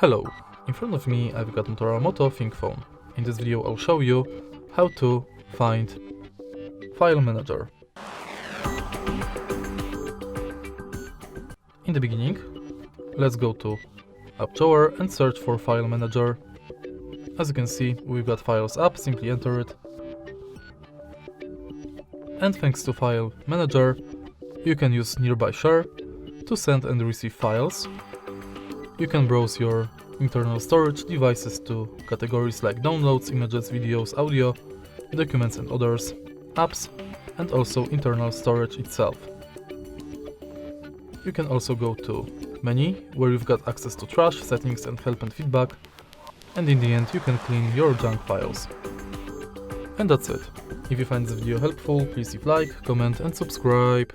Hello, in front of me I've got Motorola ThinkPhone. In this video I'll show you how to find File Manager. In the beginning, let's go to App Drawer and search for File Manager. As you can see, we've got Files app, simply enter it. And thanks to File Manager, you can use Nearby Share to send and receive files. You can browse your internal storage devices to categories like downloads, images, videos, audio, documents and others, apps, and also internal storage itself. You can also go to Menu, where you've got access to trash, settings and help and feedback, and in the end you can clean your junk files. And that's it. If you find this video helpful, please leave like, comment and subscribe.